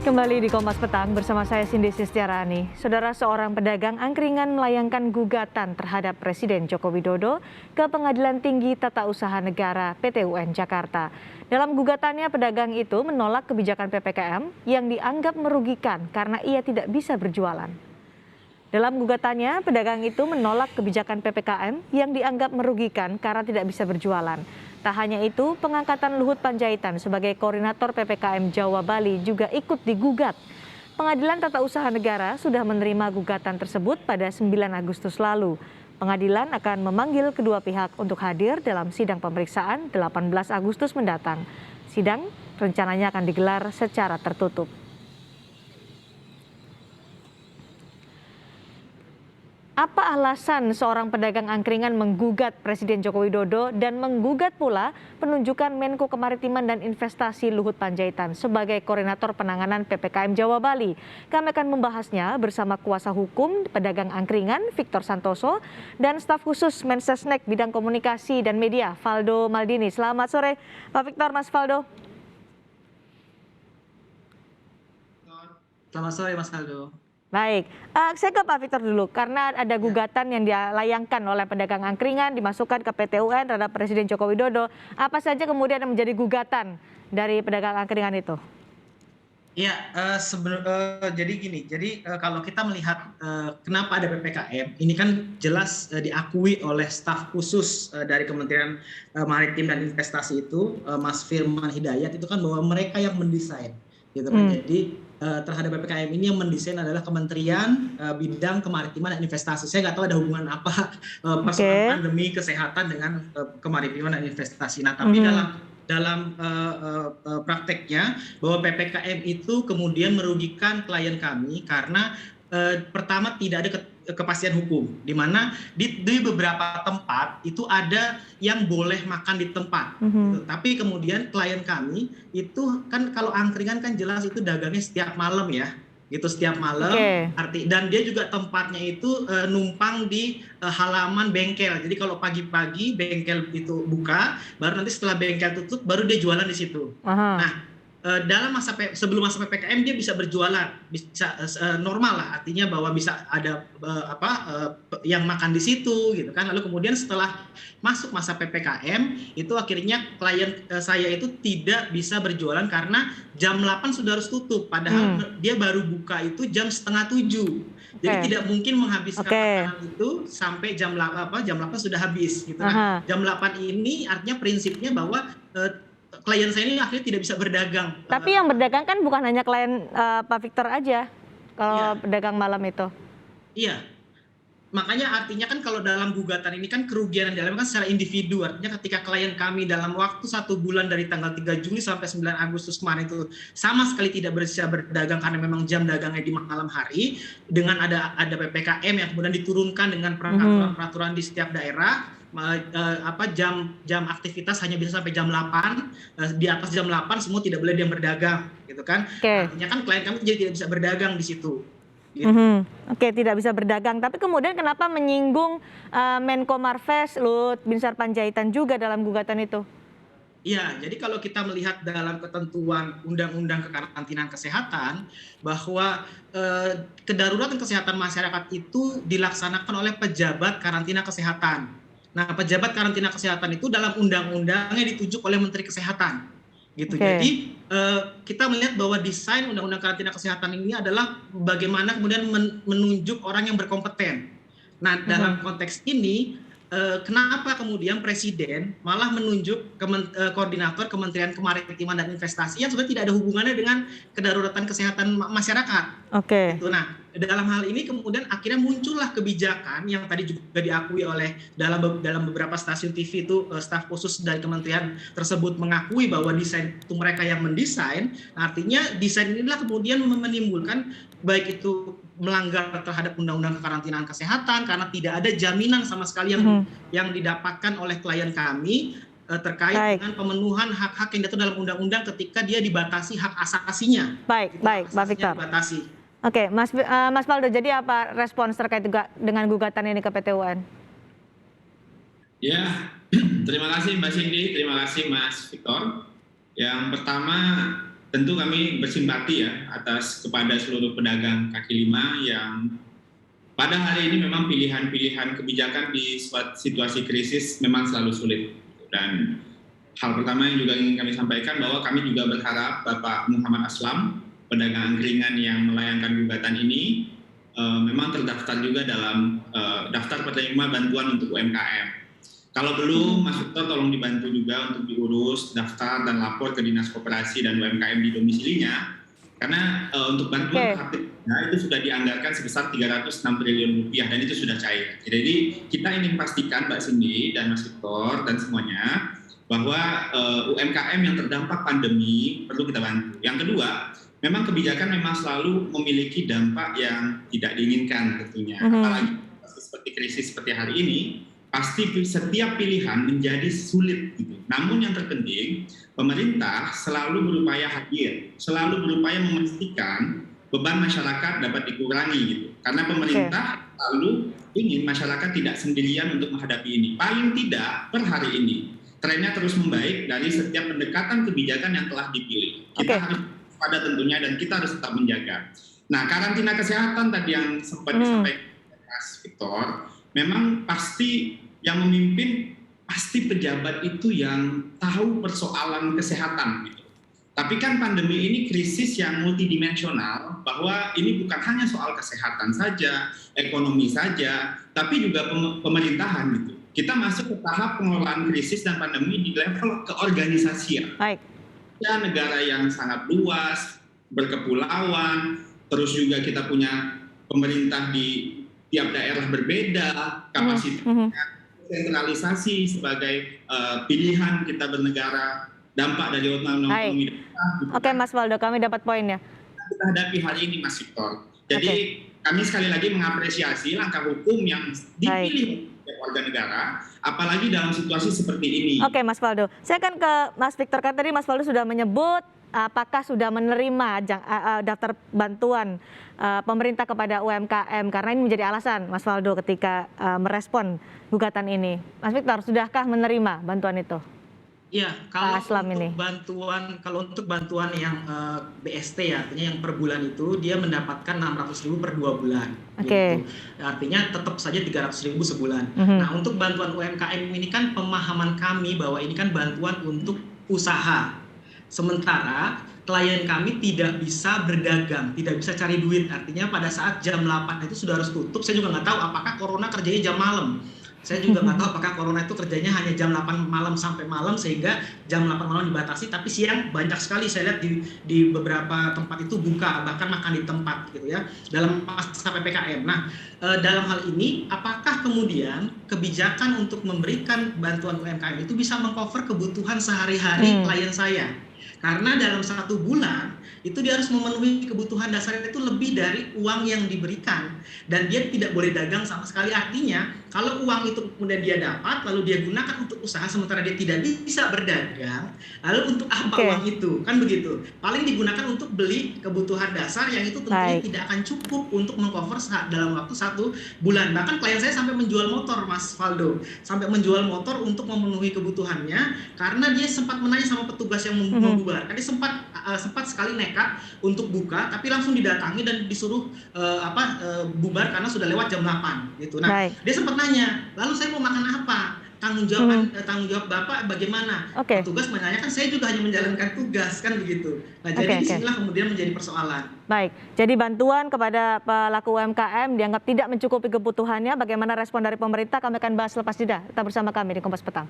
Kembali di Kompas Petang bersama saya Cindy Sistiarani. Saudara, seorang pedagang angkringan melayangkan gugatan terhadap Presiden Joko Widodo ke Pengadilan Tinggi Tata Usaha Negara PT UN Jakarta. Dalam gugatannya, pedagang itu menolak kebijakan PPKM yang dianggap merugikan karena ia tidak bisa berjualan. Dalam gugatannya, pedagang itu menolak kebijakan PPKM yang dianggap merugikan karena tidak bisa berjualan. Tak hanya itu, pengangkatan Luhut Panjaitan sebagai koordinator PPKM Jawa Bali juga ikut digugat. Pengadilan Tata Usaha Negara sudah menerima gugatan tersebut pada 9 Agustus lalu. Pengadilan akan memanggil kedua pihak untuk hadir dalam sidang pemeriksaan 18 Agustus mendatang. Sidang rencananya akan digelar secara tertutup. Apa alasan seorang pedagang angkringan menggugat Presiden Joko Widodo dan menggugat pula penunjukan Menko Kemaritiman dan Investasi Luhut Panjaitan sebagai koordinator penanganan PPKM Jawa Bali? Kami akan membahasnya bersama kuasa hukum pedagang angkringan Victor Santoso dan staf khusus Mensesnek bidang komunikasi dan media Valdo Maldini. Selamat sore Pak Victor, Mas Valdo. Selamat sore Mas Aldo. Baik, saya ke Pak Victor dulu karena ada gugatan yang dilayangkan oleh pedagang angkringan dimasukkan ke PT UN terhadap Presiden Joko Widodo. Apa saja kemudian yang menjadi gugatan dari pedagang angkringan itu? Iya, jadi gini, kalau kita melihat kenapa ada PPKM, ini kan jelas diakui oleh staf khusus dari Kementerian Maritim dan Investasi itu, Mas Firman Hidayat, itu kan bahwa mereka yang mendesain, gitu kan. Jadi terhadap PPKM ini yang mendesain adalah Kementerian Bidang Kemaritiman dan Investasi. Saya nggak tahu ada hubungan apa persoalan pandemi kesehatan dengan kemaritiman dan investasi. Nah, tapi dalam prakteknya bahwa PPKM itu kemudian merugikan klien kami karena pertama tidak ada kepastian hukum, di mana di beberapa tempat itu ada yang boleh makan di tempat, gitu. Tapi kemudian klien kami itu kan kalau angkringan kan jelas itu dagangnya setiap malam ya, gitu, setiap malam. Dan dia juga tempatnya itu numpang di halaman bengkel. Jadi kalau pagi-pagi bengkel itu buka, baru nanti setelah bengkel tutup baru dia jualan di situ. Nah, dalam sebelum masa PPKM dia bisa berjualan, bisa normal lah, artinya bahwa bisa ada yang makan di situ, gitu kan. Lalu kemudian setelah masuk masa PPKM itu akhirnya klien saya itu tidak bisa berjualan karena jam 8 sudah harus tutup, padahal dia baru buka itu jam setengah 7. Jadi tidak mungkin menghabiskan makanan itu sampai jam 8 sudah habis, gitu. Nah, jam 8 ini artinya prinsipnya bahwa klien saya ini akhirnya tidak bisa berdagang. Tapi yang berdagang kan bukan hanya klien Pak Victor aja, kalau pedagang malam itu. Iya, makanya artinya kan kalau dalam gugatan ini kan kerugian yang dialami kan secara individu. Artinya ketika klien kami dalam waktu 1 bulan dari tanggal 3 Juli sampai 9 Agustus kemarin itu sama sekali tidak bisa berdagang karena memang jam dagangnya di malam hari, dengan ada PPKM yang kemudian diturunkan dengan peraturan di setiap daerah, jam aktivitas hanya bisa sampai jam 8, di atas jam 8 semua tidak boleh dia berdagang, gitu kan. Artinya kan klien kami jadi tidak bisa berdagang di situ, gitu. Tidak bisa berdagang. Tapi kemudian kenapa menyinggung Menko Marves Luhut Binsar Panjaitan juga dalam gugatan itu? Iya, jadi kalau kita melihat dalam ketentuan Undang-Undang Kekarantinaan Kesehatan bahwa kedaruratan kesehatan masyarakat itu dilaksanakan oleh pejabat karantina kesehatan. Nah, pejabat karantina kesehatan itu dalam undang-undangnya ditunjuk oleh Menteri Kesehatan, gitu. Jadi kita melihat bahwa desain Undang-Undang Karantina Kesehatan ini adalah bagaimana kemudian menunjuk orang yang berkompeten. Nah, dalam konteks ini kenapa kemudian Presiden malah menunjuk koordinator Kementerian Kemaritiman dan Investasi yang sebenarnya tidak ada hubungannya dengan kedaruratan kesehatan masyarakat. Gitu. Nah, dalam hal ini kemudian akhirnya muncullah kebijakan yang tadi juga diakui oleh dalam beberapa stasiun TV itu staf khusus dari kementerian tersebut mengakui bahwa desain itu mereka yang mendesain. Artinya desain inilah kemudian menimbulkan baik itu melanggar terhadap Undang-Undang Kekarantinaan Kesehatan karena tidak ada jaminan sama sekali yang didapatkan oleh klien kami terkait dengan pemenuhan hak-hak yang diatur dalam undang-undang ketika dia dibatasi hak asasinya. Baik, Pak Victor. Oke, Mas Valdo, jadi apa respons terkait juga dengan gugatan ini ke PT UN? Ya, terima kasih Mbak Cindy, terima kasih Mas Victor. Yang pertama, tentu kami bersimpati ya kepada seluruh pedagang kaki lima yang pada hari ini memang pilihan-pilihan kebijakan di situasi krisis memang selalu sulit. Dan hal pertama yang juga ingin kami sampaikan bahwa kami juga berharap Bapak Muhammad Aslam, pedagang angkringan yang melayangkan gugatan ini, memang terdaftar juga dalam daftar penerima bantuan untuk UMKM. Kalau belum, Mas Victor tolong dibantu juga untuk diurus, daftar dan lapor ke Dinas Koperasi dan UMKM di domisilinya. Karena untuk bantuan tahap ketiga itu sudah dianggarkan sebesar 306 triliun rupiah dan itu sudah cair. Jadi kita ingin pastikan Mbak Cindy dan Mas Victor dan semuanya bahwa UMKM yang terdampak pandemi perlu kita bantu. Yang kedua, memang kebijakan memang selalu memiliki dampak yang tidak diinginkan tentunya. Apalagi seperti krisis seperti hari ini, pasti setiap pilihan menjadi sulit gitu. Namun yang terpenting, pemerintah selalu berupaya hadir, selalu berupaya memastikan beban masyarakat dapat dikurangi gitu. Karena pemerintah selalu ingin masyarakat tidak sendirian untuk menghadapi ini. Paling tidak per hari ini trennya terus membaik dari setiap pendekatan kebijakan yang telah dipilih. Kita harus pada tentunya dan kita harus tetap menjaga. Nah, karantina kesehatan tadi yang sempat disampaikan Mas Victor, memang pasti yang memimpin pasti pejabat itu yang tahu persoalan kesehatan gitu. Tapi kan pandemi ini krisis yang multidimensional, bahwa ini bukan hanya soal kesehatan saja, ekonomi saja, tapi juga pemerintahan gitu. Kita masuk ke tahap pengelolaan krisis dan pandemi di level keorganisasian. Baik. Ya, negara yang sangat luas, berkepulauan, terus juga kita punya pemerintah di tiap daerah berbeda, kapasitasnya, sentralisasi sebagai pilihan kita bernegara, dampak dari undang-undang ekonomi daerah. Oke, Mas Waldo, kami dapat poinnya. Kita hadapi hari ini, Mas Victor. Jadi kami sekali lagi mengapresiasi langkah hukum yang dipilih oleh warga negara, apalagi dalam situasi seperti ini. Oke, Mas Waldo. Saya akan ke Mas Victor. Kan tadi Mas Waldo sudah menyebut apakah sudah menerima daftar bantuan pemerintah kepada UMKM, karena ini menjadi alasan Mas Waldo ketika merespon gugatan ini. Mas Victor, sudahkah menerima bantuan itu? Iya, kalau untuk bantuan yang BST ya, artinya yang per bulan itu dia mendapatkan 600.000 per 2 bulan. Gitu. Artinya tetap saja 300.000 sebulan. Nah, untuk bantuan UMKM ini kan pemahaman kami bahwa ini kan bantuan untuk usaha. Sementara klien kami tidak bisa berdagang, tidak bisa cari duit. Artinya pada saat jam 8 itu sudah harus tutup. Saya juga nggak tahu apakah corona kerjanya jam malam. Saya juga nggak tahu apakah corona itu kerjanya hanya jam 8 malam sampai malam sehingga jam 8 malam dibatasi, tapi siang banyak sekali saya lihat di beberapa tempat itu buka, bahkan makan di tempat gitu ya, dalam masa PPKM. Nah, dalam hal ini apakah kemudian kebijakan untuk memberikan bantuan UMKM itu bisa mengcover kebutuhan sehari-hari klien saya? Karena dalam 1 bulan itu dia harus memenuhi kebutuhan dasar itu lebih dari uang yang diberikan, dan dia tidak boleh dagang sama sekali. Artinya kalau uang itu kemudian dia dapat lalu dia gunakan untuk usaha sementara dia tidak bisa berdagang, lalu untuk apa uang itu? Kan begitu. Paling digunakan untuk beli kebutuhan dasar yang itu tentunya tidak akan cukup untuk mengcover dalam waktu 1 bulan. Bahkan klien saya sampai menjual motor, Mas Waldo, sampai menjual motor untuk memenuhi kebutuhannya karena dia sempat menanya sama petugas yang membubarkan. Dia sempat sekali nekat untuk buka, tapi langsung didatangi dan disuruh bubar karena sudah lewat jam 8 gitu. Nah, dia sempat nanya, lalu saya mau makan apa? Tanggung jawab Bapak bagaimana? Petugas menanyakan, saya juga hanya menjalankan tugas, kan begitu. Nah, jadi disinilah kemudian menjadi persoalan. Baik, jadi bantuan kepada pelaku UMKM dianggap tidak mencukupi kebutuhannya. Bagaimana respon dari pemerintah? Kami akan bahas lepas jeda. Tetap bersama kami di Kompas Petang.